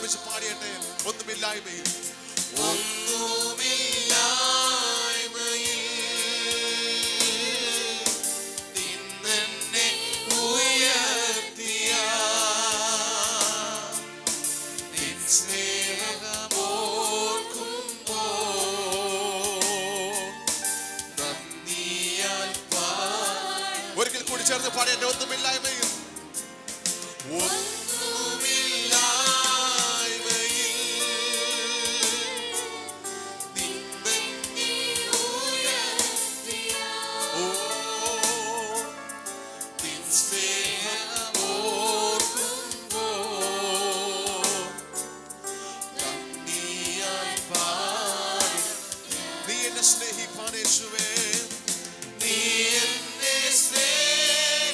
ഒരുമിച്ച് പാടിയട്ടെ. ഒന്നുമില്ലായ്മയിൽ ഒരിക്കൽ കൂടി ചേർന്ന് പാടിയട്ടെ. ഒന്നുമില്ലായ്മയിൽ സ്നേഹിപ്പാൻ യേശുവേ, നീ എന്നെ സ്നേഹിപ്പാൻ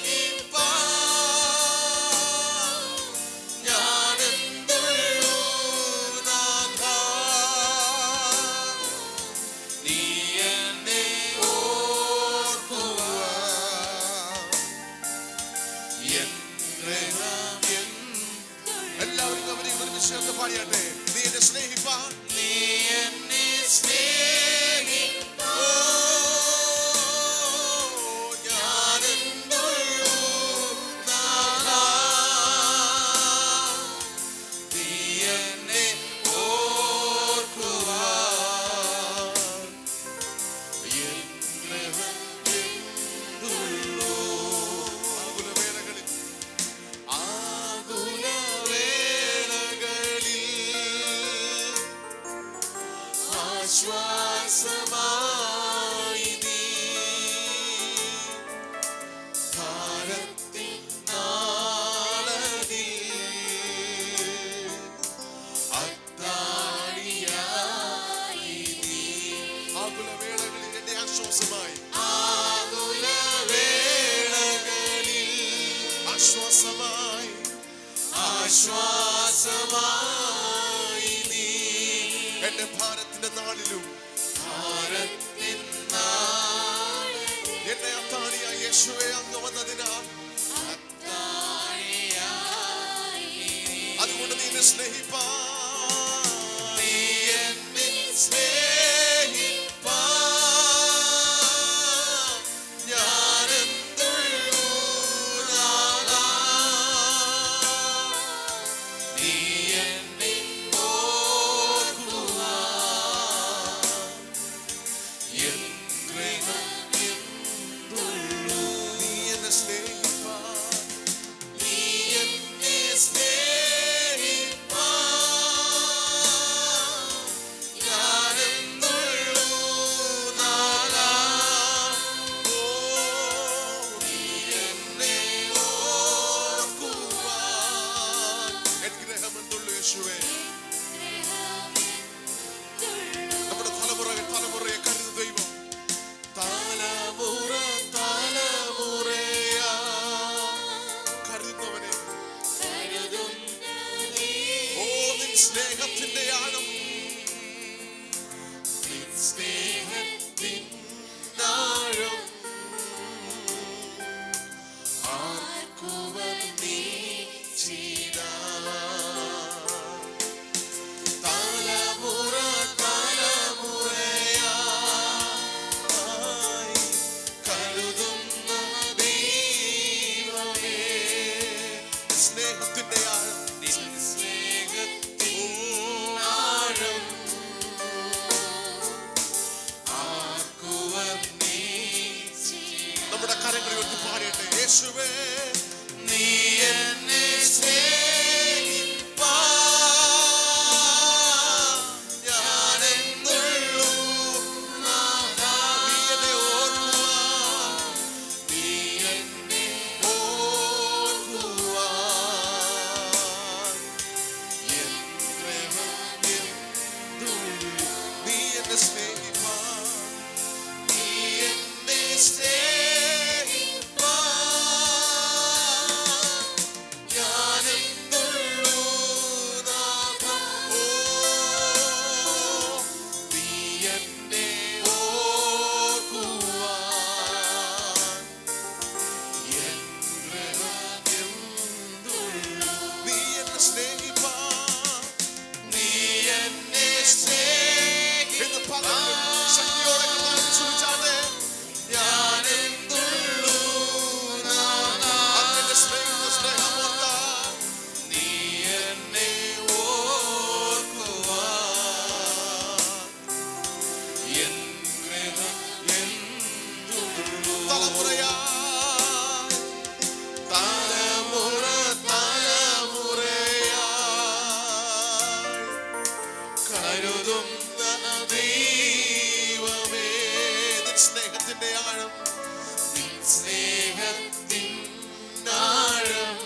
ഞാനെന്തുള്ളൂ നാഥാ, നീ എന്നെ ഓർക്കുവാൻ എല്ലാവരും അവരെയും ഒരുമിച്ച് ചേർന്ന് പാടിയാട്ടെ. നീ എന്നെ സ്നേഹിപ്പാൻ, നീ എന്നെ ആശ്വാസമായി നീ ഭാരത്തിൻ നാളതിൽ അത്താണിയായി നീ. ആകുലവേളകളിൽ എന്റെ ആശ്വാസമായി, ആകുലവേളകളിൽ ആശ്വാസമായി, ആശ്വാസമായി നീ എന്റെ ഭാരത്തിന്റെ നാളിലും എന്നെ അത്താണിയായി യേശുവേ അങ്ങ് വന്നതിനാൽ അതുകൊണ്ട് നീ എന്നെ സ്നേഹിപ്പാൻ, നീ എന്നെ സ്നേഹിപ്പാൻ ഞാനെന്തുള്ളൂ നാഥാ, നീ എന്നെ നമ്മുടെ തലമുറയെ കരുതു ദൈവം. തലമുറ തലമുറയാ കരുതുന്നവനെ, ഓ നിൻ സ്നേഹത്തിന്റെ ആഴം, നിൻ സ്നേഹത്തിൻ ആഴം ആർക്കുവൻ നീ ചെയ്താ. സ്നേഹത്തിന്റെ ആഴം, സ്നേഹത്തിൻ ഭാഗങ്ങളിലും ശക്തിയോടെ കർത്താവിനെ സ്തുതിച്ചാട്ടെ. അങ്ങയുടെ സ്നേഹമോർത്താൽ നീ എന്നെ സ്നേഹത്തിന്റെ ആഴം,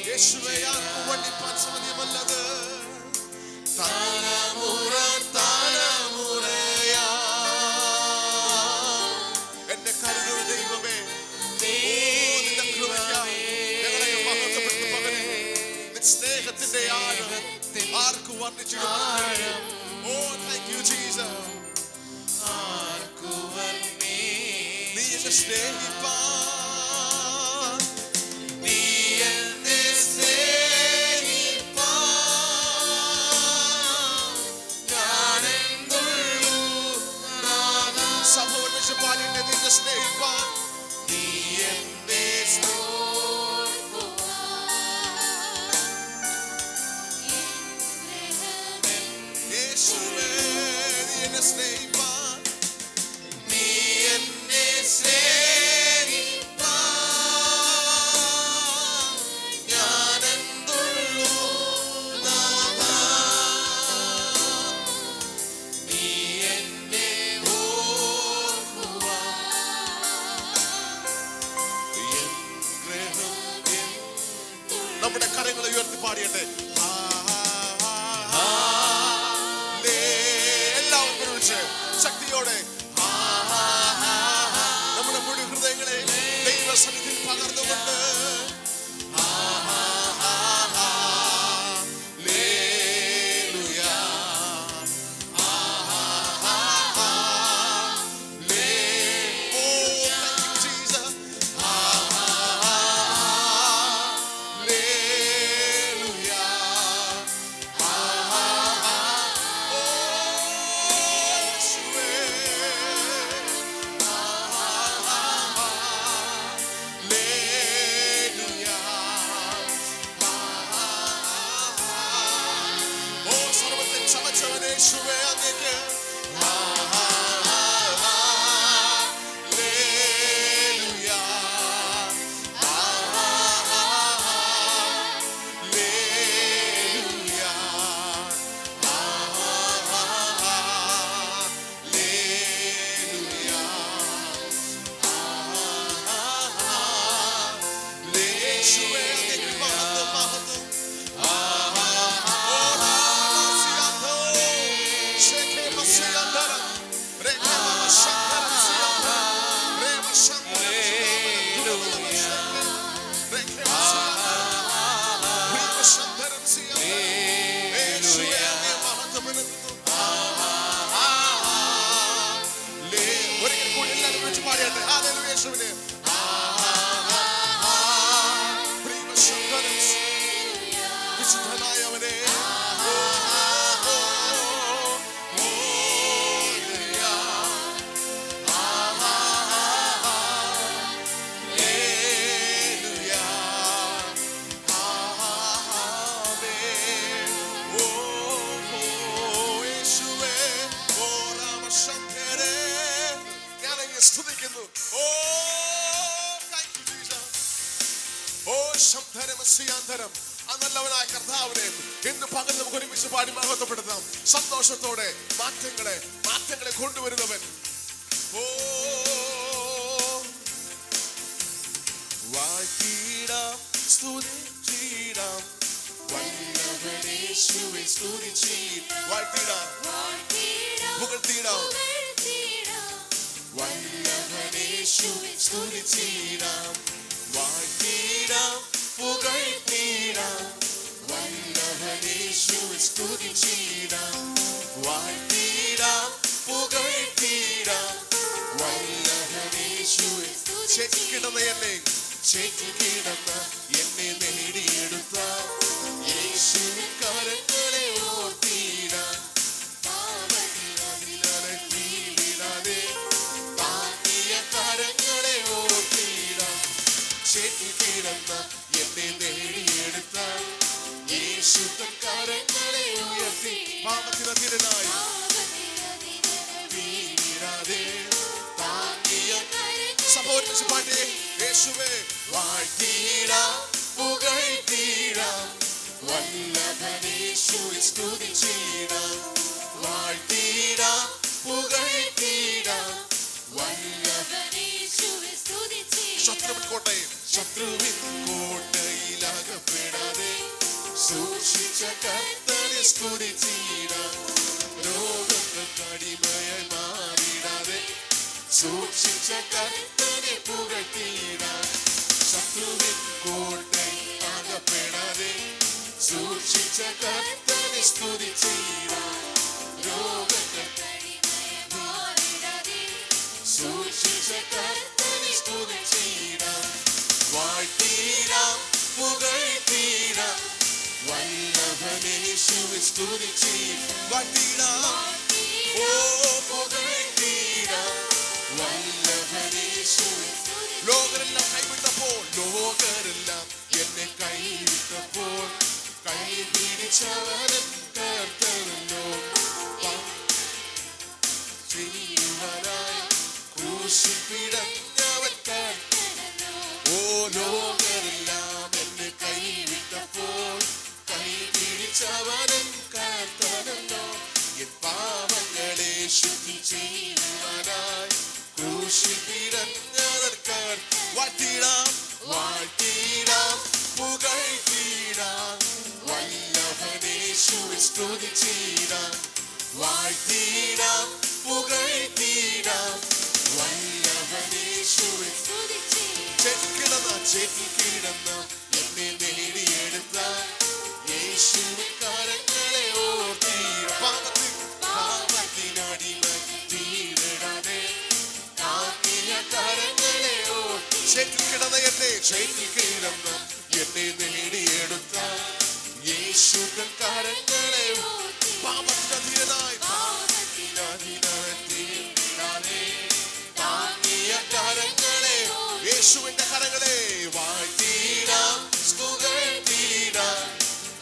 യേശുവേ ആർക്കു വർണ്ണിപ്പാൻ സാധ്യമല്ലത്. തലമുറ തലമുറയാ എന്നെ കരുതുന്ന ദൈവമേ, നിന്റെ കൃപയ്ക്കായി ഞങ്ങളെ മഹത്വപ്പെടുത്തുന്ന പകരം നിന്റെ സ്നേഹത്തിന്റെ ആഴം ആർക്കു വർണ്ണിച്ചിടും. Oh, thank you, Jesus. നീ എന്നെ സ്നേഹിപ്പാൻ, നീ എന്നെ സ്നേഹിപ്പാൻ ഞാനെന്തുള്ളൂ. സഭ ഒരുമിച്ച് പാടിയിട്ട് നിന്നെ സ്നേഹിപ്പാൻ, നീ എന്നെ യേശുവേ നീ എന്നെ സ്നേഹിപ്പാൻ, നീ എന്നെ സ്നേഹിപ്പാൻ ഞാനെന്തുള്ളൂ നാഥാ. നീ എന്നെ നമ്മുടെ കരങ്ങളെ ഉയർത്തി പാടിയട്ടെ. ശക്തിയോടെ നമ്മുടെ മുഴു ഹൃദയങ്ങളെ ദൈവസന്നിധിയിൽ പകർന്നുകൊണ്ട് യേശുവേ അങ്ങേക്ക് നല്ലവനായ കർത്താവിനെ ഇന്ന് പകൽ നമുക്ക് ഒരുമിച്ച് പാടി മഹത്വപ്പെടുത്താം. സന്തോഷത്തോടെ മാറ്റങ്ങളെ കൊണ്ടുവരുന്നവൻ. വാഴ്ത്തിടാം സ്തുതിച്ചിടാം വല്ലഭനേശുവേ സ്തുതിച്ചിടാം. വാഴ്ത്തിടാം പുകഴ്ത്തിടാം വല്ലഭനേശുവേ സ്തുതിച്ചിടാം. വാഴ്ത്തിടാം പുകഴ്ത്തിടാം വല്ലഭനേശുവേ സ്തുതിച്ചിടാം. വാഴ്ത്തിടാം പുകഴ്ത്തിടാം വല്ലഭനേശുവേ. ചേറ്റിക്കിടന്ന എന്നെ നേടിയെടുത്ത യേശുവിൻ ചേറ്റിൽ കിടന്ന എന്നെ നേടിയെടുത്ത യേശു തൻ കരങ്ങളെ ഉയർത്തി പാപത്തിനധീരനായി വീഴാതെ താങ്ങിയ സഹോദരൻ പാട്ടേ യേശുവേ വാഴ്ത്തിയിടാം പുകഴ്ത്തിയിടാം വല്ലഭനേശുവെ സ്തുതിച്ചിടാം വാഴ്ത്തിയിടാം പുകഴ്ത്തിയിടാം വല്ലഭനേശുവെ സ്തുതിച്ചിടാം ശത്രുവിൻ കോട്ടയിലകപ്പെടാതെ സൂക്ഷിച്ച കർത്തനെ സ്തുതിച്ചിടാം രോഗങ്ങൾക്ക് അടിമയായി മാറിടാതെ സൂക്ഷിച്ച കർത്തനെ പുകഴ്ത്തിയിടാം ശത്രുവിൻ കോട്ടയിലകപ്പെടാതെ സൂക്ഷിച്ച കർത്തനെ സ്തുതിച്ചിടാം രോഗങ്ങൾക്ക് അടിമയായി മാറിടാതെ സൂക്ഷിച്ച കർത്തനെ സ്തുതിച്ചിടാം വാഴ്ത്തിയിടാം പുകഴ്ത്തിയിടാം വല്ലഭനേശുവെ സ്തുതിച്ചിടാം വാഴ്ത്തിയിടാം ഓ പുകഴ്ത്തിയിടാം വല്ലഭനേശുവെ ലോകരെല്ലാം കൈവിട്ടപ്പോൾ ലോകരെല്ലാം എന്നെ കൈവിട്ടപ്പോൾ കൈ പിടിച്ചവനും കർത്തനല്ലോ ചെയ്യുവാനായി ക്രൂശിൽ പിടഞ്ഞവൻ കർത്തനല്ലോ ഓ ലോകരെല്ലാം എന്നെ കൈവിട്ടപ്പോൾ കൈ പിടിച്ചവനും കർത്തനല്ലോ എൻ പാപങ്ങളെ ശുദ്ധി ചെയ്യുവാനായി ക്രൂശിൽ പിടഞ്ഞവൻ വാഴ്ത്തിയിടാം വാഴ്ത്തിയിടാം പുകഴ്ത്തിയിടാം വല്ലഭനേശുവെ സ്തുതിച്ചിടാം വാഴ്ത്തിയിടാം പുകഴ്ത്തിയിടാം വല്ലഭനേശുവെ ചേറ്റിൽ കിടന്ന എന്നെ നേടിയെടുത്ത യേശുവിൻ കരങ്ങളെ ഓർത്തിയിടാം പാപത്തിനടിമ തീരിടാതെ താങ്ങിയ കരങ്ങളെ ഓർത്തി ചേറ്റിൽ കിടന്ന എന്നെ നേടിയെടുത്ത യേശുവിൻ കരങ്ങളെ പാപത്തിനധീരനായി താങ്ങിയ കരങ്ങളെ യേശുവിന്റെ കരങ്ങളെ വാഴ്ത്തിയിടാം പുകഴ്ത്തിയിടാം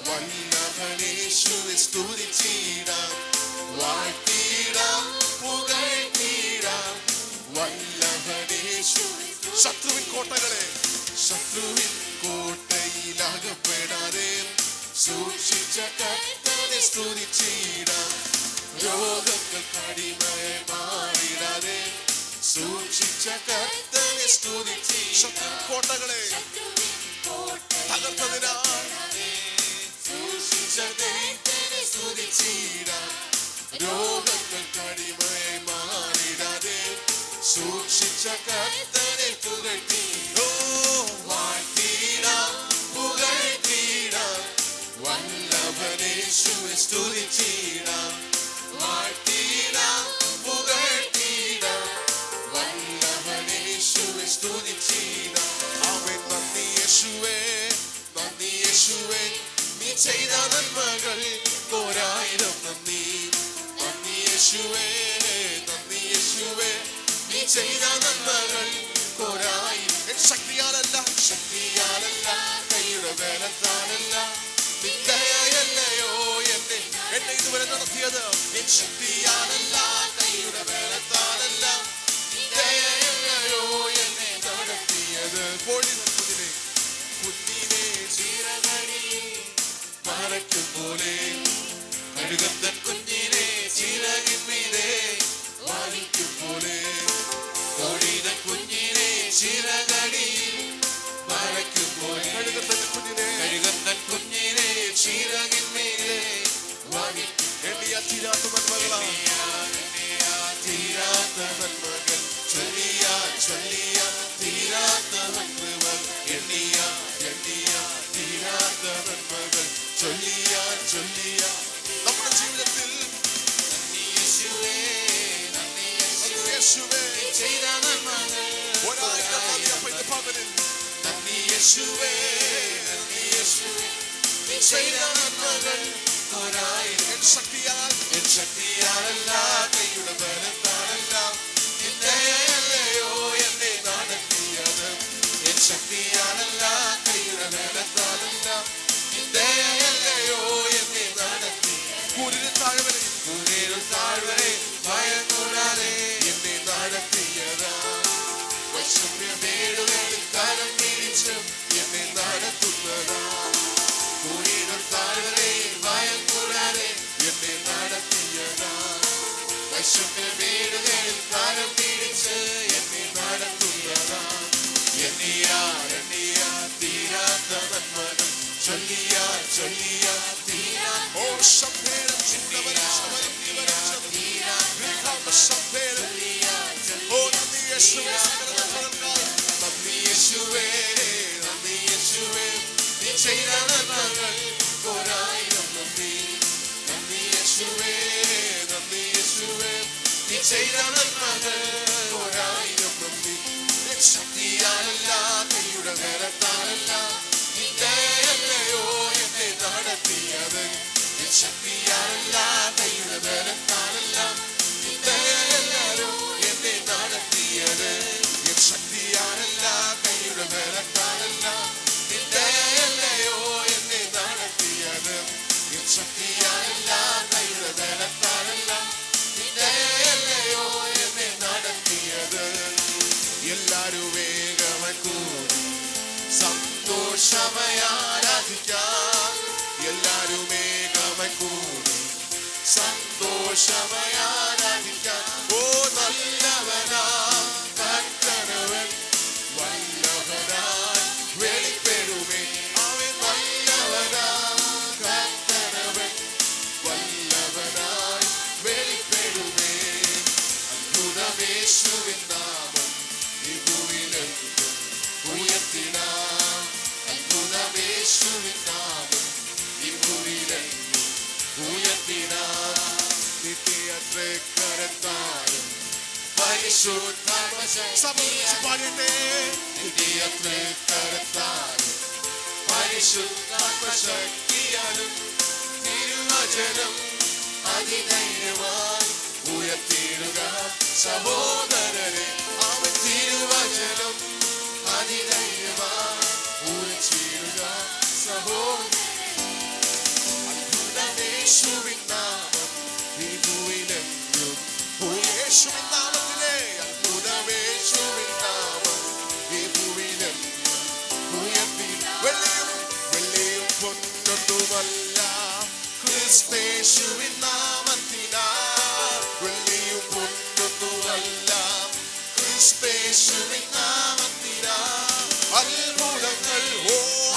വല്ലഭനേശുവെ സ്തുതിച്ചിടാം വാഴ്ത്തിയിടാം പുകഴ്ത്തിയിടാം വല്ലഭനേശുവെ ശത്രുവിൻ കോട്ടയിലകപ്പെടാതെ സൂക്ഷിച്ച കർത്തനെ സ്തുതിച്ചിടാം രോഗങ്ങൾക്ക് അടിമയായി മാറിടാതെ സൂക്ഷിച്ച കർത്തനെ സ്തുതിച്ചിടാം കോട്ടകളെ തകർത്തതിനായി സൂക്ഷിച്ച ദൈവത്തെ സ്തുതിച്ചിടാം രോഗങ്ങൾക്ക് അടിമയായി മാറിടാതെ സൂക്ഷിച്ച കർത്തനെ പുകഴ്ത്തി വാഴ്ത്തിയിടാം പുകഴ്ത്തിയിടാം വല്ലഭനേശുവെ സ്തുതിച്ചിടാം വാഴ്ത്തിയിടാം പുകഴ്ത്തിയിടാം വല്ലഭനേശുവെ സ്തുതിച്ചിടാം ആമേൻ നന്ദി യേശുവേ നീ ചെയ്ത നന്മകൾ ഒരായിരം നന്ദി യേശുവേ നീ ചെയ്ത നന്മകൾ ഒരായിരം ശക്തിയാലല്ല കൈയുടെ ബലത്താലല്ല നിന്ദയല്ലയോ എന്നെ ഇതുവരെ നടത്തിയത് എൻ ശക്തിയാലല്ല കൈയുടെ ബലത്താലല്ല നിന്ദയല്ലയോ എന്നെ നടത്തിയത് കുഞ്ഞിനെ ചിറകടിയിൽ മറയ്ക്കും പോലെ കഴുകത്തൻ കുഞ്ഞിനെ ചിറകിന്മീതെ വാരിക്കും പോലെ കുഞ്ഞിനെ ചിറകടിയിൽ മറയ്ക്കും പോലെ കഴുകത്തൻ കുഞ്ഞിനെ ചിറകിന്മീതെ വാരിക്കും തീരാത്ത നന്മകൾ ചൊല്ലിയ തീരാത്ത നന്മകൾ എണ്ണിയ തീരാത്ത നന്മകൾ ചൊല്ലിയ നമ്മുടെ ജീവിതത്തിൽ യേശുവേ ചെയ്ത നന്മകൾ ഒരായിരം പകലിൽ യേശുവേ ചെയ്ത നന്മകൾ ഒരായിരം എൻ ശക്തിയാലല്ല കൈയുടെ ബലത്താലല്ല നിന്ദയല്ലയോ എന്നെ നടത്തിയത് എൻ ശക്തിയാലല്ല ശക്തിയാലല്ല കൈയുടെ ബലത്താലല്ല നിന്റെയല്ലയോ എന്നെ നടത്തിയത് ശക്തിയാലല്ല കൈയുടെ ബലത്താലല്ല നിന്റെയല്ലയോ എന്നെ നടത്തിയത് ശക്തിയാലല്ല കൈയുടെ ബലത്താലല്ല നിന്റെയല്ലയോ എന്നെ നടത്തിയത് ശക്തിയാലല്ല കൈയുടെ ബലത്താലല്ല നിന്റെയല്ലയോ എന്നെ നടത്തിയത് എല്ലാരും വേഗമായി കൂടി സന്തോഷമായി ആരാധിക്കാം എല്ലാരും വേഗമായി കൂടി സന്തോഷമായി ആരാധിക്കാം ഓ നല്ലവനാം കർത്തനവൻ വല്ലഭനായി വെളിപ്പെടുമേ അവൻ നല്ലവനാം കർത്തനവൻ വല്ലഭനായി വെളിപ്പെടുമേ അത്ഭുതമേശുവിൻ നാമം ഈ ഭൂമിയിലെങ്ങും ഉയർത്തിടാം അത്ഭുതമേശുവിൻ നാമം ഈ ഭൂമിയിലെങ്ങും ഉയർത്തിടാം നിത്യത്രേ കരത്താലും നിത്യത്രേ കരത്താലും പരിശുദ്ധാത്മശക്തിയാലും തിരുവചനം അതിധൈര്യമായി ഉയർത്തിയിടുക സഹോദരരെ അവൻ തിരുവചനം അതിധൈര്യമായി ഉയർത്തിയിടുക സഹോദരരെ അത്ഭുതമേശുവിൻ നാമം ഈ ഭൂമിയിലെങ്ങും യേശുവിൻ നാമത്തിലെ അത്ഭുതമേശുവിൻ നാമം ഈ ഭൂമിയിലെങ്ങും ഉയർത്തി വെള്ളിയും പൊന്നൊന്നുമല്ല ക്രിസ്തേശുവിൻ നാമത്തിനാ വെള്ളിയും പൊന്നൊന്നുമല്ല ക്രിസ്തേശുവിൻ നാമത്തിനാ അത്ഭുതങ്ങൾ ഓ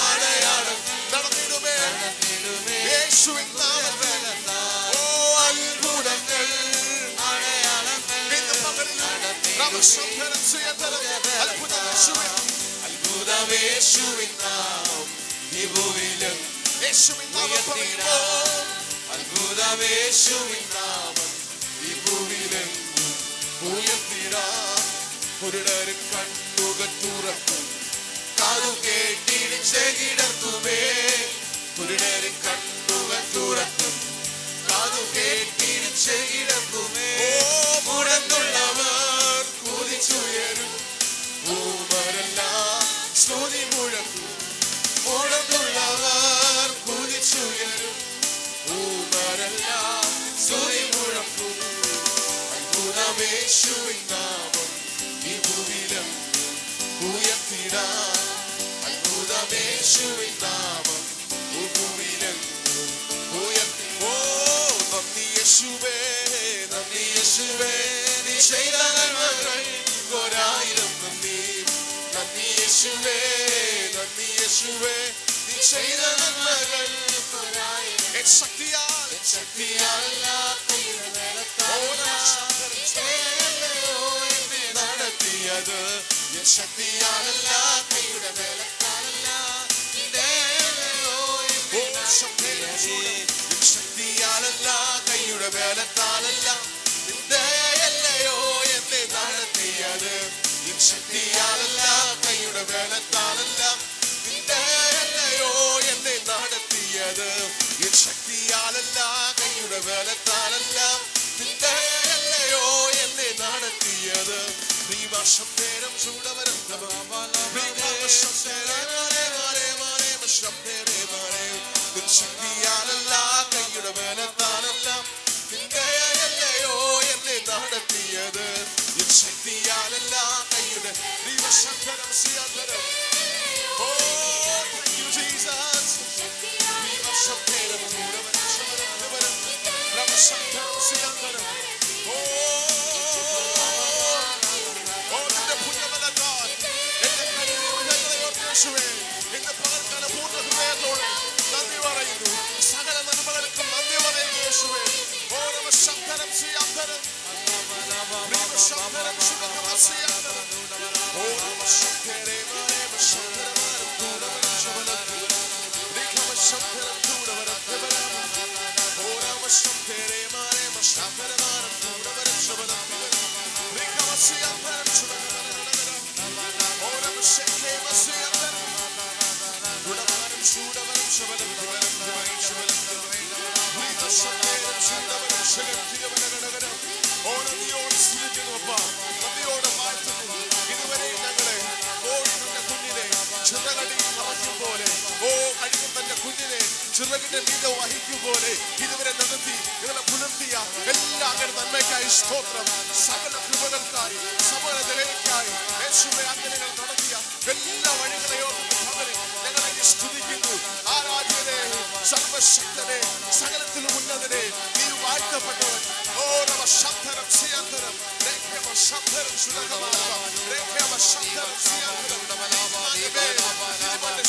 അടയാളം നടന്നിടുമേ യേശുവിൻ നാമത്തിൽ ഓ അത്ഭുതങ്ങൾ അത്ഭുതമേശുവിൻ നാമം ഈ ഭൂമിയിലും അത്ഭുതമേശുവിൻ നാമം ഈ ഭൂമിയിലെങ്ങും ഉയർത്തിടാം കുരുടരും കണ്ണുകൾ തുറക്കും കാതു കേട്ടിട്ട് ചെകിടർത്തുമേ കുരുടരും കണ്ണുകൾ തുറക്കും കാതു കേട്ടിട്ട് ചെകിടർത്തുമേ മുടന്നുള്ളവർ കുതിച്ചുയരും ഊമരെല്ലാം സ്തുതി മുഴക്കും മുടന്നുള്ളവർ കുതിച്ചുയരും ഊമരെല്ലാം സ്തുതി മുഴക്കും അത്ഭുതമേശുവിൻ നാമം ഈ ഭൂമിയിലെങ്ങും ഉയർത്തിടാം അത്ഭുതമേശുവിൻ നാമം ഈ ഭൂമിയിലെങ്ങും ഉയർത്തി ഓ നന്ദി യേശുവേ നീ ചെയ്ത നന്മകൾ ഒരായിരം നന്ദി നന്ദി യേശുവേ നീ ചെയ്ത നന്മകൾ ഒരായിരം ശക്തിയാലല്ല കൈയുടെ നടത്തിയത് ശക്തിയാലല്ല കൈയുടെ ബലത്താലല്ല ശക്തിയാലല്ല കൈയുടെ ബലത്താലല്ല നിന്റെയല്ലയോ എന്നെ നടത്തിയത് ശക്തിയാലല്ല കൈയുടെ ബലത്താലല്ല നിന്റെയല്ലയോ എന്നെ നടത്തിയത് ശക്തിയാലല്ല കൈയുടെ ബലത്താലല്ല നിന്റെയല്ലയോ എന്നെ നടത്തിയത് ഈ വർഷം നേരം ചൂടവരം ശക്തിയാലല്ല കൈയുടെ ബലത്താലല്ല നിന്റെയല്ലയോ എന്നെ നടത്തിയത് ശക്തിയാലല്ല കൈയുടെ ദൈവശക്തരം സിയാതരം ഓ thank you Jesus ദൈവശക്തരം ചൂടവരം ശമരവരം ദൈവശക്തരം സിയാതരം ഓ നിന്റെ പുണ്യമല്ല God എന്റെ കരുണയോടെ യേശുവേ ചിറകിന്റെ മീതെ വഹിക്കും പോലെ ഇതുവരെ നടത്തി ഇവരെ പുലർത്തിയ എല്ലാ അങ്ങനെ നന്മയ്ക്കായി സ്തോത്രം. സകല കൃപകൾക്കായി സകല ദയയ്ക്കായി യേശുവേ അങ്ങനെ നടത്തിയ എല്ലാ വഴികളെയോടും ഞങ്ങളെ സ്തുതിക്കുന്നു. ആരാധ്യനെ, സർവശക്തനെ, സകലത്തിലും ഉന്നതനെ, നീ വാഴ്ത്തപ്പെട്ടവൻ. ഓരോ ശബ്ദരം ചെയ്യാന്തരം ശബ്ദരം സുലഭമാകാം ശബ്ദരം ചെയ്യാന്തരം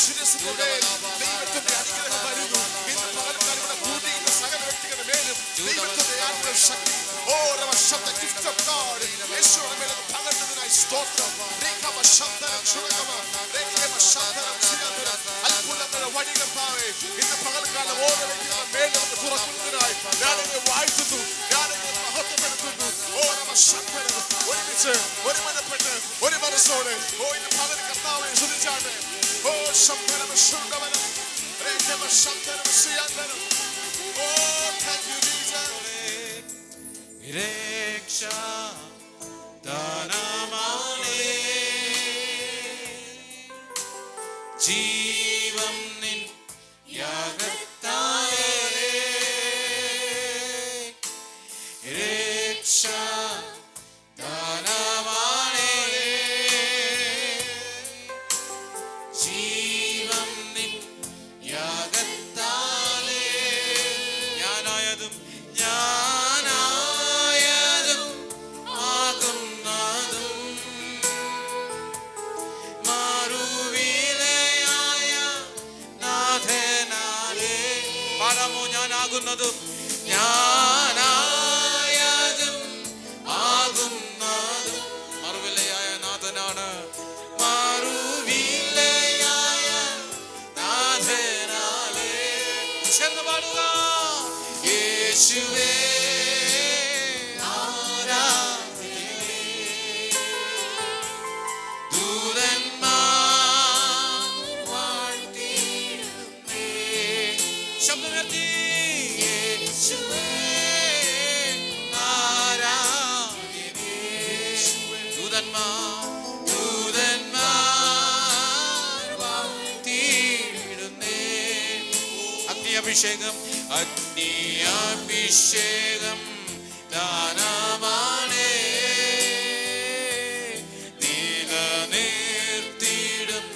ശിരസിന്റെ മേൽ ദൈവത്തിന്റെ അനുഗ്രഹം വരുന്നു. ഇന്ന് പകൽക്കാലം ഇവിടെ കൂട്ടിയിരുന്ന സകല വ്യക്തികളുടെ മേലും ദൈവത്തിന്റെ ആത്മശക്തി ഓരോ ശബ്ദ ഗിഫ്റ്റ് ഓഫ് ഗോഡ് യേശുവിന്റെ മേൽ പകർന്നതിനായി സ്തോത്രം. ശബ്ദരം സുലഭമാ ശബ്ദരം ചെയ്യാന്തരം അത്ഭുതങ്ങളുടെ വഴികർത്താവേ ഇന്ന് പകൽക്കാലം ഓരോ വ്യക്തികളുടെ മേൽ നമുക്ക് തുറക്കുന്നതിനായി ഞാനെങ്ങനെ വാഴ്ത്തുന്നു, ഞാനെങ്ങനെ മഹത്വപ്പെടുത്തുന്നു. ഓരോ ശബ്ദരം ഒരുമിച്ച് ഒരു മനപ്പെട്ട് ഒരു മനസ്സോടെ ഇന്ന് പകൽ കർത്താവെ സ്തുതിച്ചാട്ടെ. ഓ ശബ്ദരം ശുദ്ധവനം ശബ്ദരം ചെയ്യാന്തരം. ഓ താങ്ക് യു ജീസസ്. രക്ഷാ ദാനമാണേ ജീവൻ നിൻ യാഗത്താലേ രക്ഷാ ദാനമാണേ ജീവൻ നിൻ യാഗത്താലേ ഞാനായതും ആകുന്നതും മാറുവിലയായ നാഥനാലേ പാടാമോ? ഞാനാകുന്നതും ഞാനായതും ആകുന്നതും മറുവിലയായ നാഥനാണ്. മറുവിലയായ നാഥനാലേ ചേർന്ന് പാടുക. യേശുവേ അഗ്നിയഭിഷേകം അഗ്നിയഭിഷേകം ദാനമാണേ നിലനിർത്തിയിടും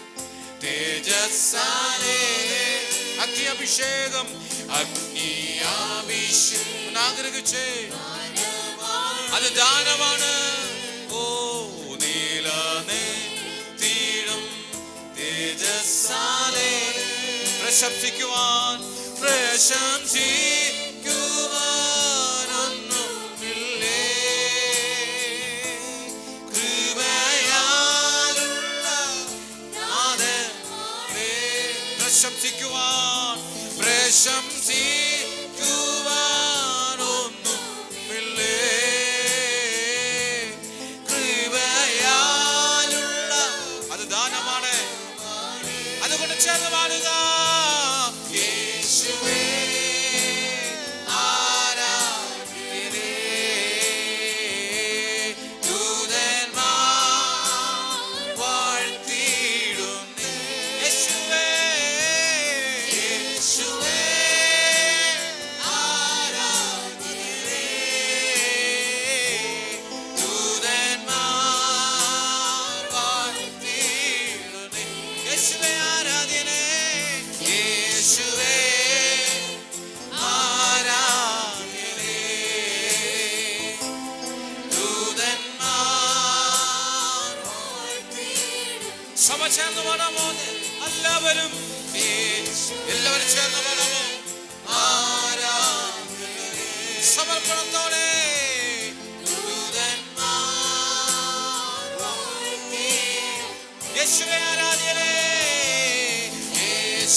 തേജസ്സാലേ. അഗ്നിയഭിഷേകം അഗ്നിയഭിഷേകം ആഗ്രഹിച്ചേ അത് ദാനമാണ്. ഓ നിലനിർത്തിയിടും തേജസ്സാലേ പ്രശംസിക്കുവാൻ പ്രശംസിക്കുവാനൊന്നുമില്ലേ കൃപയാലുള്ള നാഥനേ പ്രശംസിക്കുവാൻ പ്രശംസിക്കുവാനൊന്നുമില്ലേ കൃപയാലുള്ള അത് ദാനമാണ്. അതുകൊണ്ട് ചേർന്ന് പാടുക. യേശുവേ ആരാധ്യനേ ദൂതന്മാർ വാഴ്ത്തിയിടുന്നേ. യേശുവേ യേശുവേ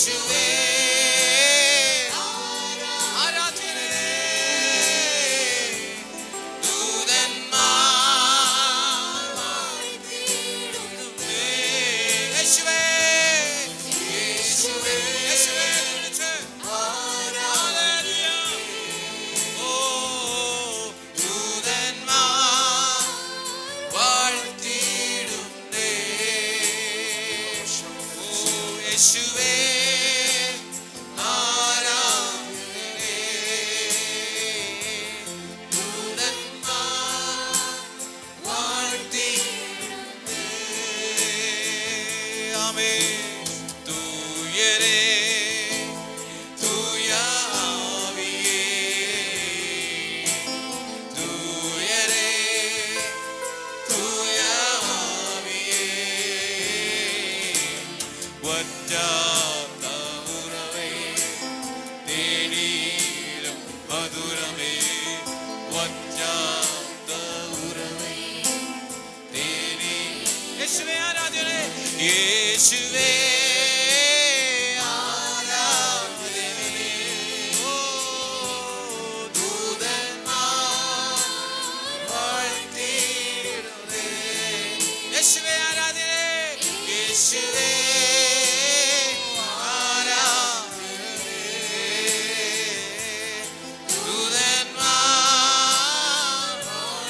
യേശുവേ ആരാധനേ ദൂതന്മാർ വാഴ്ത്തിയിടുന്നേ യേശുവേ യേശുവേ യേശുവേ ഹല്ലേലൂയ ഓ ദൂതന്മാർ വാഴ്ത്തിയിടുന്നേ ഓ യേശുവേ ആരാധനേ ദൂതന്മാർ വാഴ്ത്തിയിടുന്നേ ആമേൻ തൂയരേ തൂയ ആവിയേ തൂയരേ തൂയ ആവിയേ വറ്റാത്ത ഉറവേ തേനീരം മധുരമേ വറ്റാത്ത ഉറവേ തേനീ യേശുവേ ആരാധനേ യേശുവേ ആരാധനേ ഓ ദൂതന്മാർ വാഴ്ത്തിയിടുന്നേ യേശുവേ ആരാധനേ യേശുവേ ആരാധനേ ദൂതന്മാർ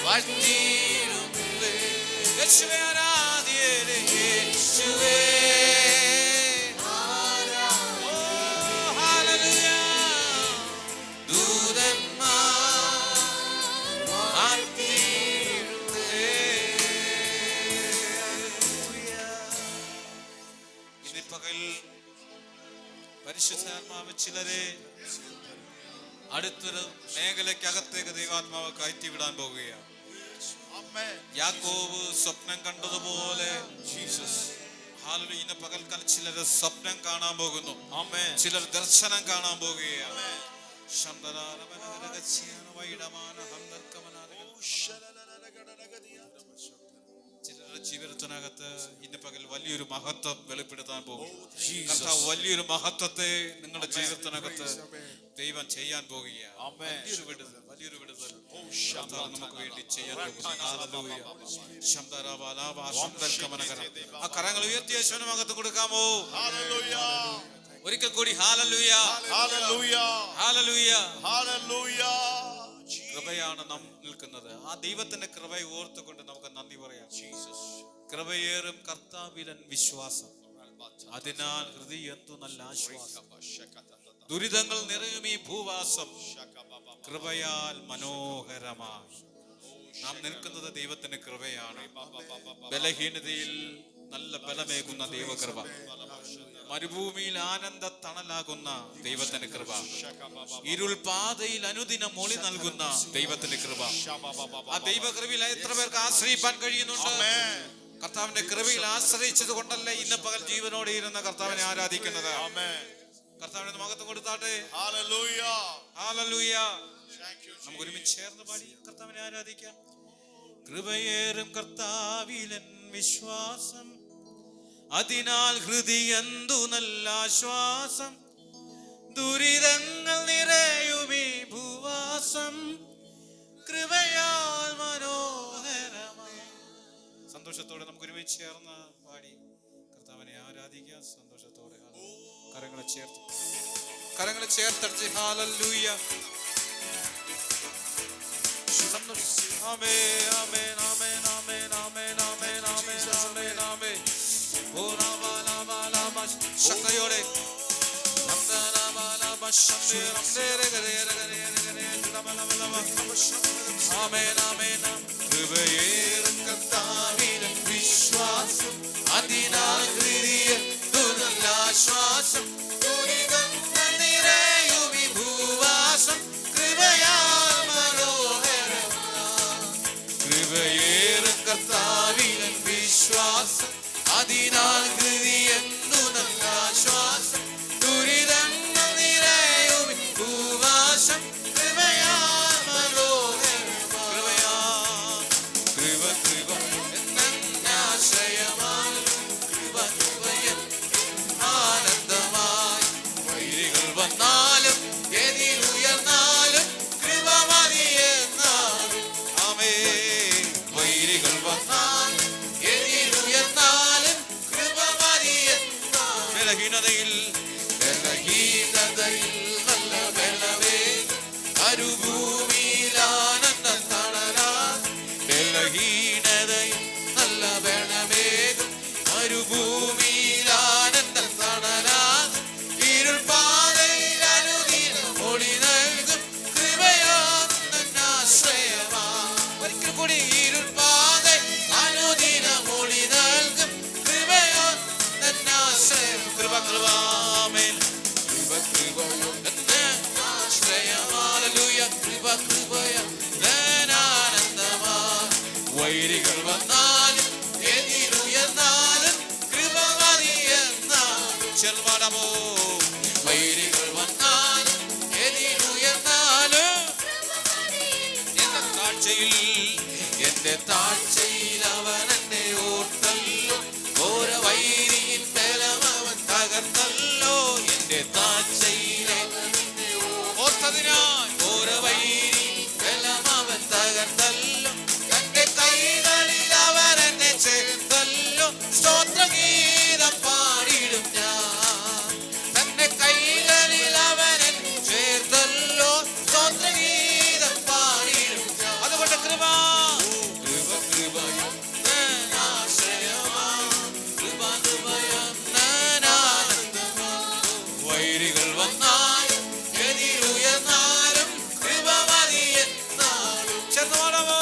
വാഴ്ത്തിയിടുന്നേ യേശുവേ ആരാധനേ യേശുവേ ഓ ഹല്ലേലൂയ ദൂതന്മാർ വാഴ്ത്തിയിടുന്നേ ഇന്ന് പകൽ പരിശുദ്ധാത്മാവ് ചിലരെ അടുത്തൊരു മേഖലയ്ക്കകത്തേക്ക് ദൈവാത്മാവ് കയറ്റിവിടാൻ പോകുകയാണ്. യാക്കോബ് സ്വപ്നം കണ്ടതുപോലെ ഹല്ലേലൂയ ഇന്ന് പകൽക്കാലം ചിലര് സ്വപ്നം കാണാൻ പോകുന്നു. ചിലർ ദർശനം കാണാൻ പോകുകയാണ്. ചിലരുടെ ജീവിതത്തിനകത്ത് ഇന്ന് പകൽ വലിയൊരു മഹത്വം വെളിപ്പെടുത്താൻ പോകും. കർത്താവ് വലിയൊരു മഹത്വത്തെ നിങ്ങളുടെ ജീവിതത്തിനകത്ത് ദൈവം ചെയ്യാൻ പോകുകയാണ്. വലിയൊരു വിടുതൽ കർത്താവ് നമുക്ക് വേണ്ടി ചെയ്യാൻ പോകുന്നു. ഹല്ലേലൂയ. ആ കരങ്ങൾ ഉയർത്തി യേശുവിന്റെ മഹത്വം കൊടുക്കാമോ? ഒരിക്കൽ കൂടി ഹല്ലേലൂയ ഹല്ലേലൂയ ഹല്ലേലൂയ ഹല്ലേലൂയ. കൃപയാണ് നാം നിൽക്കുന്നത്. ആ ദൈവത്തിന്റെ കൃപ ഓർത്തുകൊണ്ട് നമുക്ക് നന്ദി പറയാം. കൃപയേറും കർത്താവിലൻ വിശ്വാസം, അതിനാൽ ഹൃദയം എന്തു നല്ല ആശ്വാസം. ദുരിതങ്ങൾ നിറയും ഈ ഭൂവാസം, കൃപയാൽ മനോഹരമായി. നാം നിൽക്കുന്നത് ദൈവത്തിന്റെ കൃപയാണ്. ബലഹീനതയിൽ നല്ല ബലമേകുന്ന ദൈവകൃപ, മരുഭൂമിയിൽ ആനന്ദ തണലാകുന്ന ദൈവത്തിന്റെ കൃപ, ഇരുൾപാതയിൽ അനുദിനം മൊളി നൽകുന്ന ദൈവത്തിന്റെ കൃപ. ആ ദൈവകൃപയിൽ എത്ര പേർക്ക് ആശ്രയിപ്പാൻ കഴിയുന്നുണ്ട്? കർത്താവിന്റെ കൃപയിൽ ആശ്രയിച്ചത് കൊണ്ടല്ലേ ഇന്ന് പകൽ ജീവനോടെ ഇരുന്ന കർത്താവിനെ ആരാധിക്കുന്നത്. കർത്താവിന്റെ മഹത്വം കൊടുത്താട്ടെ. Hallelujah hallelujah. നമുക്ക് ഒരുമിച്ച് ചേർന്ന് പാടി കർത്താവിനെ ആരാധിക്കാം. കൃപയേറും കർത്താവിലൻ വിശ്വാസം, അതിനാൽ ഹൃദയന്തു നല്ല ആശ്വാസം. ദുരിതങ്ങൾ നിറയുമീ ഭൂവാസം, കൃപയാൽ മനോഹരമായി. സന്തോഷത്തോടെ നമുക്ക് ഒരുമിച്ച് ചേർന്ന് പാടി കർത്താവിനെ ആരാധിക്കാം. സന്തോഷത്തോടെ കരങ്ങളെ ചേർത്തടിച്ച് ഹല്ലേലൂയ. ആമേൻ ആമേൻ ആമേൻ ആമേൻ ആമേൻ ആമേൻ ആമേൻ ആമേൻ ആമേൻ. ഓ ലാബ ലാബ ലാബ ശക്തിയോടെ ആമേൻ ആമേൻ. കൃപയേറും കർത്താവിലൻ വിശ്വാസം, അതിനാൽ ഹൃദയന്തു നല്ല ആശ്വാസം. ദുരിതങ്ങൾ നിറയും ഈ ഭൂവാസം, കൃപയാൽ മനോഹരമായി. കൃപയേറും കർത്താവിലൻ വിശ്വാസം, അതിനാൽ ഹൃദയന്തു നല്ല ആശ്വാസം. ദുരിതങ്ങൾ നിറയും ഈ ഭൂവാസം, കൃപയാൽ മനോഹരമായി. കൃപ കൃപ എന്നാശ്രയമാണ്, കൃപ കൃപയൻ ആനന്ദമായി. വന്നാലും എതിരുയർന്നാലും കൃപ മതിയെന്നാലും. ആമേൻ. വൈരികൾ വന്നാലും എതിരുയർന്നാലും കൃപ മതിയെന്നാലും. ബലഹീനതയിൽ നല്ല ബലമേ മരുഭൂമിയിലാനന്ദം തണലാ. ബലഹീനതയിൽ നല്ല ബലമേകും മരുഭൂമിയിലാനന്ദം തണലാ. ഇരുൾ പാതയിൽ അനുദിനം ഒളി നൽകും കൃപയാശ്രയമാ. ഒരിക്കൽ കൂടി ഇരുൾ പാതയിൽ അനുദിനം ഒളി നൽകും കൃപയാശ്രയം. കൃപ കൃപാമേൽ കൃപ കൃപയോ ആശ്രയമാലൂയ. കൃപ കൃപയ ആനന്ദമാ. വൈരികൾ വന്നാലും എതിരുയർന്നാലും കൃപ മതിയെന്നാലും. ചെറുപാടമോ വൈരികൾ വന്നാലും എതിരുയർന്നാലും എന്റെ താഴ്ചയിൽ അവൻ എന്നെ ഓർത്തല്ലോ. ഓര വൈരിயின் ബലം അവൻ തകർത്തല്ലോ. എന്റെ താഴ്ചയിൽ ഓർത്തതിനാൽ ഓര വൈരി ബലം അവൻ തകർത്തല്ലോ. തന്റെ കൈകളിൽ അവൻ എന്നെ ചേർത്തല്ലോ. സ്തോത്രഗീതം പാടിടും ഞാൻ. തന്റെ കൈകളിൽ അവൻ എന്നെ ചേർത്തല്ലോ. സ്തോത്രഗീതം പാടിടും ഞാൻ. അതുകൊണ്ട് കൃപ കൃപ കൃപയോ ആശ്രയമാ. കൃപ കൃപയോ ആനന്ദമാ. വൈരികൾ വന്നാലും എതിരുയർന്നാലും കൃപ മതിയെന്നാലും. ചെറുപാടമോ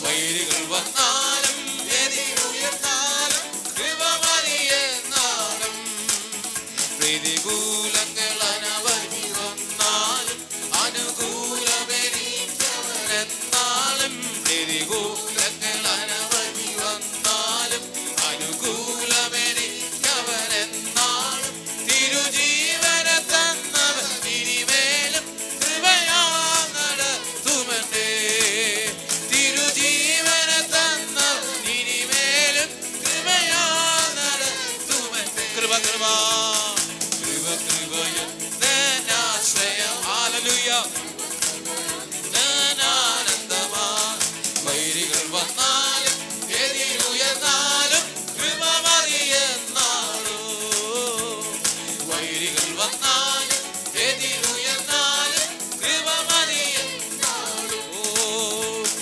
വൈരികൾ വന്നാലും എതിരുയർന്നാലും കൃപ മതിയെന്നാലും. പ്രതികൂലങ്ങൾ അനവധി വന്നാലും അനുകൂലമെനിക്കവനെന്നാലും. പ്രതികൂലങ്ങൾ അനവധി വന്നാലും അനുകൂലമെനിക്കവനെന്നാലും. തിരുജീവനെ തന്നവൻ ഇനിമേലും കൃപയാ നടത്തുമെന്നേ. തിരുജീവനെ തന്നവൻ ഇനിമേലും കൃപയാ നടത്തുമെന്നേ. കൃപ കൃപ കൃപ കൃപയും ആശ്രയം. ഹല്ലേലൂയ. ആനന്ദമാ. വൈരികൾ വന്നാലും എതിരുയർന്നാലും കൃപ മതിയെന്നാലും. വൈരികൾ വന്നാലും എതിരുയർന്നാലും കൃപ മതിയെന്നാലും. ഓ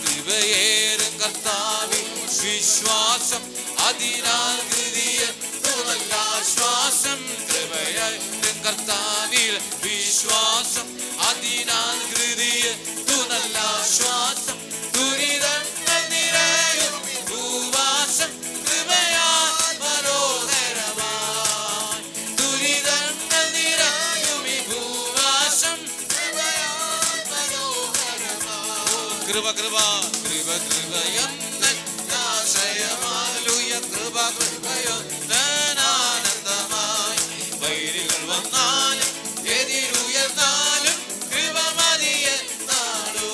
കൃപയേറും കർത്താവിൽ വിശ്വാസം അതിനാൽ ഹൃദയത്തിൽ നല്ല ആശ്വാസം. കൃപയേറും കർത്താവിൽ വിശ്വാസം അതിനാൽ ഹൃദയത്തിൽ നല്ല ആശ്വാസം. ദുരിതങ്ങൾ നിറയും ഭൂവാസം കൃപയാൽ മനോഹരമായി. ദുരിതങ്ങൾ നിറയും ഭൂവാസം കൃപയാൽ മനോഹരമായി. കൃപ കൃപ കൃപ കൃപയൊന്നാശ്രയമാലൂയ. കൃപ കൃപയൊന്നാനന്ദമായി. വൈരികൾ വന്നാലും എതിരുയർന്നാലും കൃപ മതിയെന്നാലും.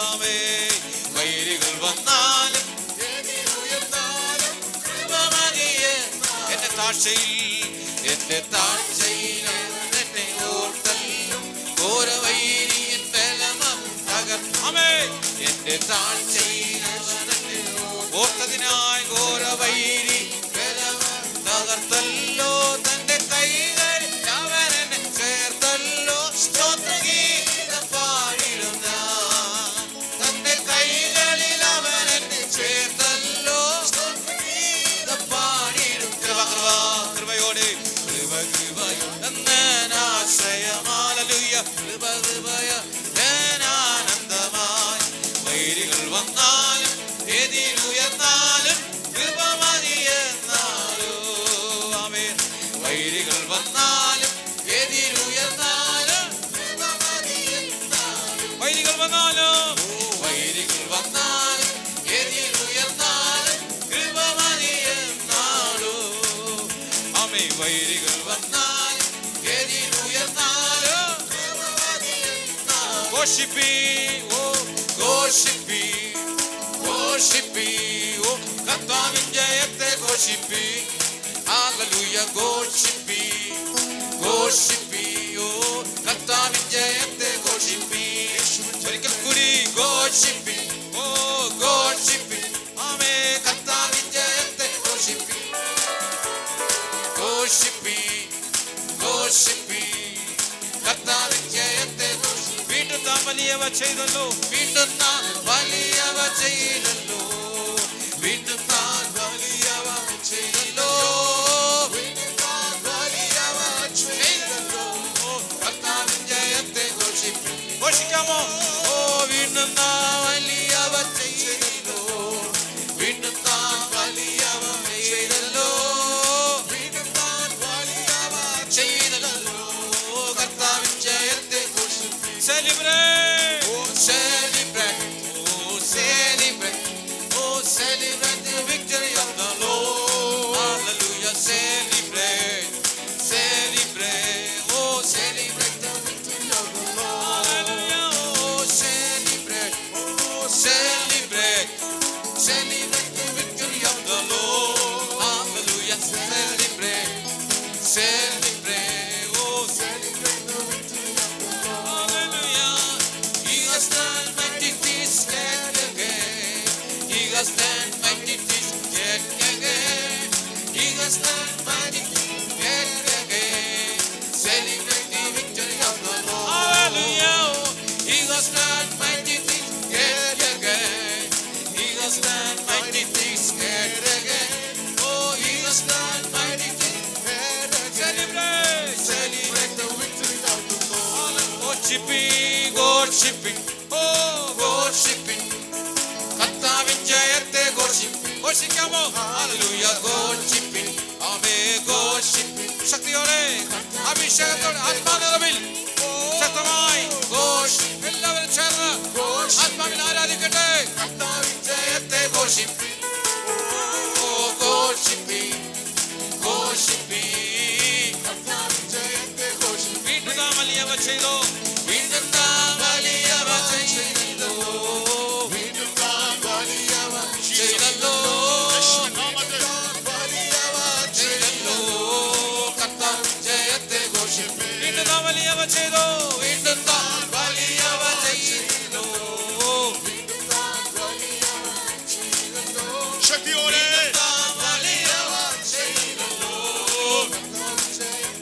ആമേൻ. വൈരികൾ വന്നാലും എതിരുയർന്നാലും കൃപ മതിയെന്നാലും. എന്റെ താഴ്ചയിൽ എന്നെ ഓർത്തല്ലോ. ഓര വൈരിயின் ബലം തകർന്നു. ആമേൻ. എന്റെ താഴ്ചയിൽ ഓർത്തതിനായി ഘോര വൈരി ബലം തകർത്തല്ലോ. തന്റെ കൈകളിൽ അവൻ എന്നെ ചേർത്തല്ലോ. സ്തോത്രഗീതം പാടിടും ഞാൻ. തന്റെ കൈകളിൽ അവൻ എന്നെ ചേർത്തല്ലോ. സ്തോത്രഗീതം പാടിടും. കൃപ കൃപ കൃപയോടെ കൃപ കൃപയോ ആശ്രയമാലൂയ. കൃപ കൃപയ ആനന്ദമായി. വൈരികൾ വന്നാലും എതിരുയർന്നാലും കൃപ മതിയെന്നാലും. ആമേൻ. വൈരികൾ വന്നാലും എതിരുയർന്നാലും കൃപ മതിയെന്നാലും. വൈരികൾ വന്നാലും എതിരുയർന്നാലും കൃപ മതിയെന്നാലും. ആമേൻ. വൈരികൾ വന്നാലും എതിരുയർന്നാലും കൃപ മതിയെന്നാലും. ഘോഷിപ്പി ഓ കർത്താവിൻ ജയത്തെ ഘോഷിപ്പി. ഹല്ലേലൂയ. ഘോഷിപ്പി ഓ കർത്താവിൻ ജയത്തെ ഘോഷിപ്പീൻ. ഒരിക്കൽ കൂടി ഘോഷിപ്പീൻ, ഓ ഘോഷിപ്പീൻ. ആമേൻ. കർത്താവിൻ ജയത്തെ ഘോഷിപ്പീൻ, ഘോഷിപ്പീൻ, ഘോഷിപ്പീൻ. കർത്താവിൻ ജയത്തെ ഘോഷിപ്പീൻ. വീണ്ടും നാം വലിയവ ചെയ്തല്ലോ, വീണ്ടും നാം വലിയവ ചെയ്തല്ലോ, വീണ്ടും നാം വലിയവ ചെയ്തല്ലോ, വീണ്ടും നാം വലിയവ ചെയ്തല്ലോ. കർത്താവിൻ ജയത്തെ ഘോഷിപ്പീൻ. ഘോഷിക്കാമോ? ഓ വീണ്ടും നാം വലിയവ ചെയ്തല്ലോ, വീണ്ടും നാം വലിയവ ചെയ്തല്ലോ, വീണ്ടും നാം വലിയവ ചെയ്തല്ലോ. കർത്താവിൻ ജയത്തെ ഘോഷിപ്പീൻ. Celebrate. Oh celebrate, oh celebrate, oh celebrate the victory of the Lord. Hallelujah, celebrate, celebrate, oh celebrate the victory of the Lord. Hallelujah. Oh celebrate, oh celebrate, celebrate the victory of the Lord. Hallelujah, celebrate, celebrate, oh celebrate the victory of the Lord. Hallelujah. He has done mighty things yet again. He has done mighty things yet again. He has done mighty things yet again. Celebrate the victory of the Lord. Hallelujah. He has done mighty things yet again. He has done mighty things yet again. Oh, he has done mighty things yet again. Celebrate. Celebrate the victory of the Lord. Worshiping. Worshiping, oh worshiping. കർത്താവിൻ ജയത്തെ ഘോഷിപ്പീൻ. ഘോഷിക്കാമോ? Hallelujah ഘോഷിപ്പീൻ. ആമേൻ ഘോഷിപ്പീൻ. ശക്തിയോടെ, അഭിഷേകത്തോടെ, ആത്മാനിറവിൽ ശക്തമായി ഘോഷിപ്പീൻ. എല്ലാവരും ചേർന്ന് ആത്മാവിൽ ആരാധിക്കട്ടെ. കർത്താവിൻ ജയത്തെ ഘോഷിപ്പീൻ. ഓ ഘോഷിപ്പീൻ, ഘോഷിപ്പീൻ. കർത്താവിൻ ജയത്തെ ഘോഷിപ്പീൻ. വീണ്ടും നാം വലിയവ ചെയ്തോ, വീണ്ടും നാം വലിയവ ചെയ്തല്ലോ, വീണ്ടും നാം വലിയവ ചെയ്തല്ലോ, വലിയവ ചെയ്തല്ലോ. കർത്താവിൻ ജയത്തെ ഘോഷിപ്പീൻ. വീണ്ടും നാം വലിയവ ചെയ്തോ, വീണ്ടും നാം വലിയവ ചെയ്തല്ലോ, വീണ്ടും നാം വലിയവ ചെയ്തല്ലോ, ശക്തിയോടെ നാം വലിയവ ചെയ്തല്ലോ.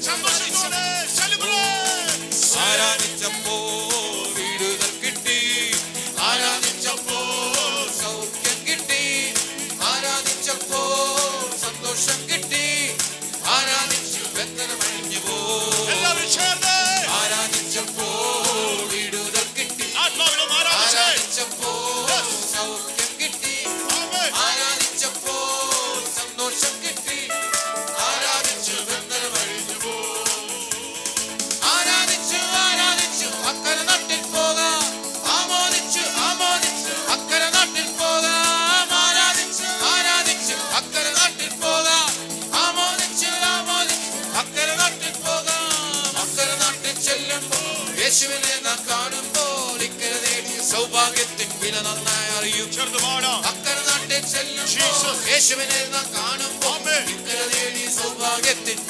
സന്തോഷത്തോടെ celebrate. ആരാധിച്ചപ്പോൾ വിടുതൽ കിട്ടി, ആരാധിച്ചപ്പോൾ സൗഖ്യം കിട്ടി, ആരാധിച്ചപ്പോൾ സന്തോഷം കിട്ടി, ആരാധിച്ചു ബന്ധനമഴിഞ്ഞു പോയി. എല്ലാവരും ചേർന്ന് ആരാധിച്ചപ്പോൾ വിടുതൽ കിട്ടി, ആത്മാവിലും ആരാധിച്ച് ആരാധിച്ചപ്പോൾ സൗഖ്യം കിട്ടി, ആമേൻ. ആരാധിച്ചപ്പോൾ സന്തോഷം കിട്ടി, ആരാധിച്ചു ബന്ധനമഴിഞ്ഞു പോയി. ആരാധിച്ചു ആരാധിച്ചു അക്കരെ നാട്ടിൽ പോകാം, ആമോദിച്ചു ആമോദിച്ചു അക്കരെ നാട്ടിൽ പോകാം, ആരാധിച്ചു ആരാധിച്ചു അക്കരെ നാട്ടിൽ പോകാം, ആമോദിച്ചു ആമോദിച്ചു അക്കരെ നാട്ടിൽ പോകാം. അക്കരെ നാട്ടിൽ ചെല്ലുമ്പോൾ യേശുവിനെ നാം കാണുമ്പോൾ ഇക്കരെ നേടിയ സൗഭാഗ്യത്തിൻ വില നന്നായി അറിയും. ചേർന്ന് പാടാം. അക്കരെ നാട്ടിൽ ചെല്ലുമ്പോൾ Jesus. യേശുവിനെ നാം കാണുമ്പോൾ ആമേൻ. ഇക്കരെ നേടിയ സൗഭാഗ്യത്തിൻ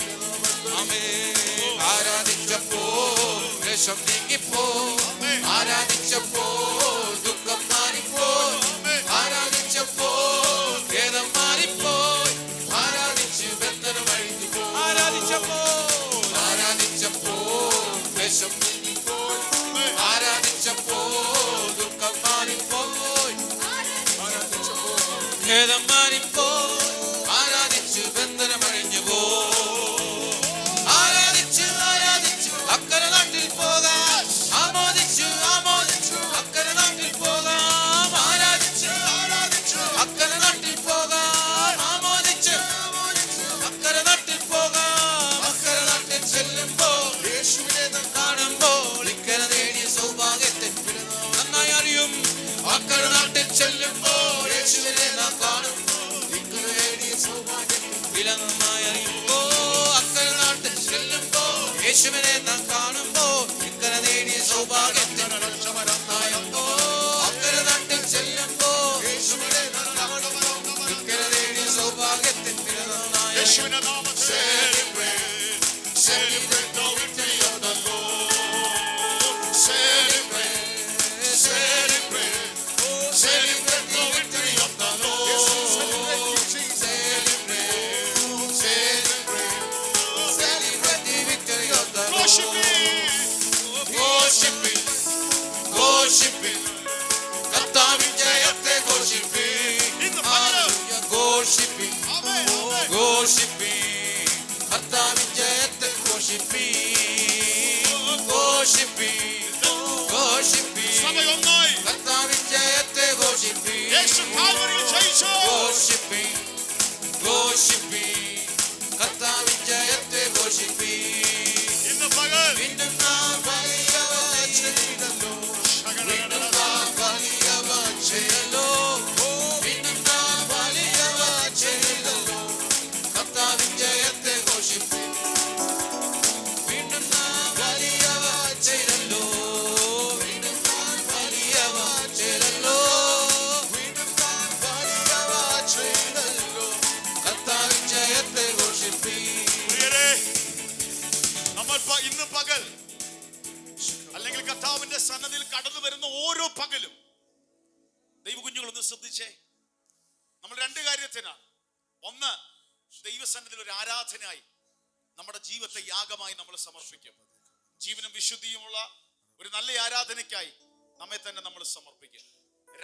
ആരാധിച്ചപ്പോൾ ദേശം നീങ്ങിപ്പോയി, ആരാധിച്ചപ്പോൾ ദുഃഖം മാറിപ്പോയി, ആരാധിച്ചപ്പോൾ ഖേദം മാറിപ്പോയി, ആരാധിച്ച് ബന്ധനം അഴിഞ്ഞു പോയി, ആരാധിച്ചപ്പോൾ ആരാധിച്ചപ്പോൾ ദേശം നീങ്ങിപ്പോയി, ആരാധിച്ചപ്പോൾ ദുഃഖം മാറിപ്പോയി, ആരാധിച്ചപ്പോൾ ഖേദം മാറിപ്പോയി, ആരാധിച്ചു ബന്ധനം അഴിഞ്ഞു പോയി. ആരാധിച്ചു ആരാധിച്ചു അക്കരെ നാട്ടിൽ പോകാം, ആമോദിച്ചു ആമോദിച്ചു അക്കരെ നാട്ടിൽ പോകാം, ആരാധിച്ചു ആരാധിച്ചു അക്കരെ നാട്ടിൽ പോകാം, ആമോദിച്ചു ആമോദിച്ചു അക്കരെ നാട്ടിൽ പോകാം. അക്കരെ നാട്ടിൽ ചെല്ലുമ്പോൾ യേശുവിനെ നാം കാണുമ്പോൾ ഇക്കരെ നേടിയ സൗഭാഗ്യത്തെ നന്നായി അറിയും. അക്കരെ നാട്ടിൽ ചെല്ലുമ്പോൾ യേശുവിനെ നാം കാണുമ്പോൾ ഇക്കരെ നേടിയ സൗഭാഗ്യത്തെ വില നന്നായി അറിയുമ്പോ. അക്കരെ നാട്ടിൽ ചെല്ലുമ്പോ യേശുവിനെ നാം കാണുമ്പോ ഇക്കരെ നേടിയ സൗഭാഗ്യത്തിന് നന്നായുണ്ടോ. അക്കരെ നാട്ടിൽ ചെല്ലുമ്പോ യേശുവിനെ നാം കാണുമ്പോ ഇക്കരെ നേടിയ സൗഭാഗ്യത്തിന് വില നന്നായി. യേശുവിന്റെ നാമത്തിൽ Celebrate, celebrate the victory of the Lord. സഭയൊന്നായി കർത്താവിൻ ജയത്തെ ഘോഷിപ്പി യേശു കാൽവരിയിൽ ജയിച്ചു ഘോഷിപ്പി ഘോഷിപ്പി കർത്താവിൻ ജയത്തെ ഘോഷിപ്പി ഇന്ന് പകൽ വീണ്ടും നാം വലിയവ ചെയ്തല്ലോ വീണ്ടും നാം വലിയവ ചെയ്തല്ലോ വീണ്ടും നാം വലിയവ ചെയ്തല്ലോ കർത്താവിൻ ജയത്തെ ഘോഷിപ്പി വീണ്ടും നാം വലിയവ ചെയ്തല്ലോ വീണ്ടും നാം വലിയവ ചെയ്തല്ലോ വീണ്ടും നാം വലിയവ ചെയ്തല്ലോ കർത്താവിൻ ജയത്തെ ഘോഷിപ്പി പ്രിയരേ, നമ്മൾ ഇന്ന് പകൽ അല്ലെങ്കിൽ കർത്താവിന്റെ സന്നദ്ധിയിൽ കടന്നു വരുന്ന ഓരോ പകലും ദൈവകുഞ്ഞുങ്ങളൊന്ന് ശ്രദ്ധിച്ചേ. നമ്മൾ രണ്ട് കാര്യത്തിനാണ്. ഒന്ന്, ദൈവസന്നിധിയിൽ ഒരു ആരാധനയായി നമ്മുടെ ജീവിതത്തെ യാഗമായി നമ്മൾ സമർപ്പിക്കും. ജീവനും വിശുദ്ധിയുമുള്ള ഒരു നല്ല ആരാധനയ്ക്കായി നമ്മെ തന്നെ നമ്മൾ സമർപ്പിക്കും.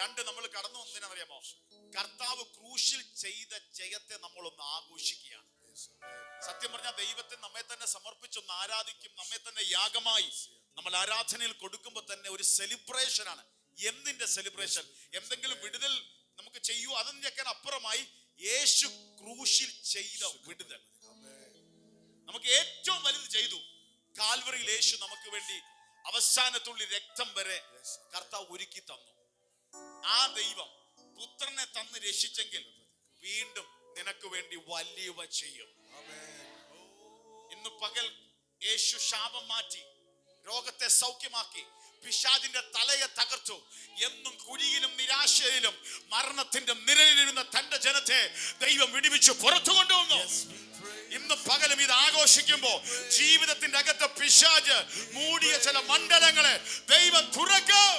രണ്ട്, നമ്മൾ കടന്നു വന്നതിനറിയാമോ, കർത്താവ് ക്രൂശിൽ ചെയ്ത ജയത്തെ നമ്മളൊന്ന് ആഘോഷിക്കുകയാണ്. സത്യം പറഞ്ഞാൽ ദൈവത്തെ നമ്മെ തന്നെ സമർപ്പിച്ചൊന്ന് ആരാധിക്കും. നമ്മെ തന്നെ യാഗമായി നമ്മൾ ആരാധനയിൽ കൊടുക്കുമ്പോൾ തന്നെ ഒരു സെലിബ്രേഷൻ ആണ്. എന്തിന്റെ സെലിബ്രേഷൻ? എന്തെങ്കിലും വിടുതൽ നമുക്ക് ചെയ്യൂ, അതിന്റെയൊക്കെ അപ്പുറമായി യേശു ക്രൂശിൽ ചെയ്ത വിടുതൽ നമുക്ക് ഏറ്റവും വലുത് ചെയ്തു. കാൽവറിയിൽ യേശു നമുക്ക് വേണ്ടി അവസാനത്തുള്ളി രക്തം വരെ കർത്താവ് ഒരുക്കി തന്നു. ആ ദൈവം പുത്രനെ തന്ന് രക്ഷിച്ചെങ്കിൽ വീണ്ടും നിനക്ക് വേണ്ടി വലിയവ ചെയ്യും. ഇന്ന് പകൽ യേശു ശാപം മാറ്റി രോഗത്തെ സൗഖ്യമാക്കി പിശാചിന്റെ തലയെ തകർത്തു. എന്നും കുഴിയിലും നിരാശയിലും മരണത്തിന്റെ നിഴലിലിരുന്ന തന്റെ ജനത്തെ ദൈവം വിടുവിച്ചു പുറത്തു കൊണ്ടുവന്നു. ഇന്ന് പകലും ഇത് ആഘോഷിക്കുമ്പോ ജീവിതത്തിന്റെ അകത്ത് പിശാച് മൂടിയ ചില മണ്ഡലങ്ങളെ ദൈവം തുറക്കും.